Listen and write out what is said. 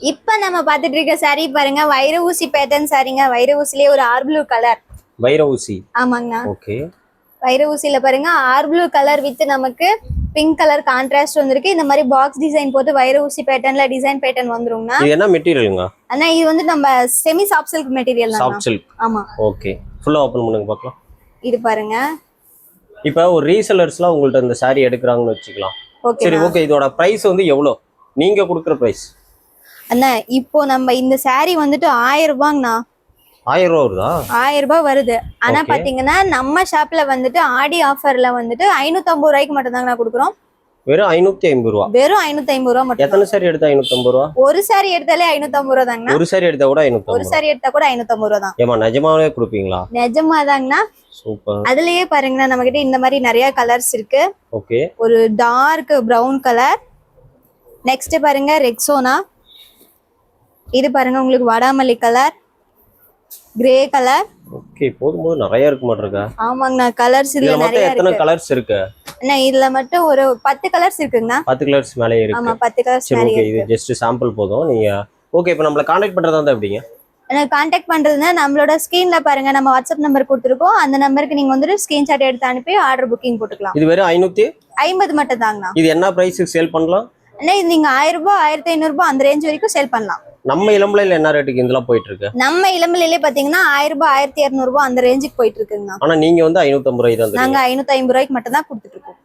இப்ப நம்ம பாத்துட்டு இருக்க saree பாருங்க வைர ஊசி பேட்டர்ன் சாரீங்க. வைர ஊசிலே ஒரு ஆர் ப்ளூ கலர். வைர ஊசி. ஆமாங்கண்ணா. ஓகே. வைர ஊசில பாருங்க ஆர் ப்ளூ கலர் வித் நமக்கு பிங்க் கலர் கான்ட்ராஸ்ட் வந்திருக்கு. இந்த மாதிரி பாக்ஸ் டிசைன் போட்டு வைர ஊசி பேட்டர்ன்ல டிசைன் பேட்டர்ன் வந்துருங்கண்ணா. இது என்ன மெட்டீரியலுங்க? அண்ணா இது வந்து நம்ம செமி சாஃப்ட் சில்க் மெட்டீரியல் தான். Soft silk. ஆமா. ஓகே. ஃபுல்லா ஓபன் பண்ணுங்க பார்க்கலாம். இது பாருங்க. இப்போ ஒரு ரீசெல்லர்ஸ்லாம் உங்கள்ட்ட இந்த saree எடுக்கறாங்கன்னு வெச்சுக்கலாம். சரி ஓகே, இதோட பிரைஸ் வந்து எவ்வளவு நீங்க கொடுக்குற பிரைஸ்? அண்ணா இப்போ நம்ம இந்த saree வந்துட்டு 1000 ரூபாய்ங்கண்ணா. 1000 ரூபா வருதா? 1000 ரூபாய் வருது. ஆனா பாத்தீங்கன்னா நம்ம ஷாப்ல வந்துட்டு ஆடி ஆஃபர்ல வந்துட்டு 550 ரூபாய்க்கு மட்டும் தாங்க கொடுக்குறோம். வெறும் 550 ரூபா. வெறும் 550 ரூபா மட்டும். எத்தனை saree எடுத்தா 550 ரூபா? ஒரு saree எடுத்தாலே 550 ரூபா தாங்கண்ணா. ஒரு saree எடுத்தா கூட 550. ஒரு saree எடுத்தா கூட 550 ரூபா தான். ஏமா நிஜமாவே கொடுப்பீங்களா? நிஜமா தாங்கண்ணா. சூப்பர். அதுலயே பாருங்கண்ணா நம்ம கிட்ட இந்த மாதிரி நிறைய கலர்ஸ் இருக்கு. ஓகே. ஒரு டார்க் பிரவுன் கலர். நெக்ஸ்ட் பாருங்க ரெக்ஸோனா. இது பாருங்க உங்களுக்கு வடாமல்லி கலர், கிரே கலர். ஓகே, போதும் நிறைய இருக்கு மாட்டேங்க. ஆமாங்கண்ணா கலர்ஸ் இதுல நிறைய இருக்கு. எத்தனை கலர்ஸ் இருக்கு? அண்ணா இதுல மட்டும் ஒரு 10 கலர்ஸ் இருக்குங்கண்ணா. 10 கலர்ஸ் மேலே இருக்கு. ஆமா 10 கலர்ஸ் மேலே இருக்கு. இருக்கு. இது ஜஸ்ட் சாம்பிள் போதும். நீங்க ஓகே இப்போ நம்மள கான்டாக்ட் பண்றதா இருந்தா எப்படிங்க? எனக்கு கான்டாக்ட் பண்றதுன்னா நம்மளோட ஸ்கிரீன்ல பாருங்க நம்ம வாட்ஸ்அப் நம்பர் கொடுத்துருக்கோம். அந்த நம்பருக்கு நீங்க வந்துட்டு ஸ்கிரீன்ஷாட் எடுத்து அனுப்பி ஆர்டர் புக்கிங் போட்டுக்கலாம். இது வெறும் 550 மட்டும் தாங்கண்ணா. இது என்ன பிரைஸ்க்கு சேல் பண்ணலாம்? அண்ணா இது நீங்க 1000 ரூபாய் 1500 ரூபாய் அந்த ரேஞ்ச் வரைக்கும் சேல் பண்ணலாம். நம்ம இளம்பிள்ளையில என்ன ரேட்டுக்கு இதெல்லாம் போயிட்டு இருக்கு? நம்ம இளம்பிள்ளையிலே பாத்தீங்கன்னா 1000 ரூபாய் 1200 ரூபாய் அந்த ரேஞ்சுக்கு போயிட்டு இருக்குங்கண்ணா. ஆனா நீங்க வந்து 550 ரூபாய் தான். நாங்க 550 ரூபாய்க்கு மட்டும் தான் கொடுத்துட்டு இருக்கோம்.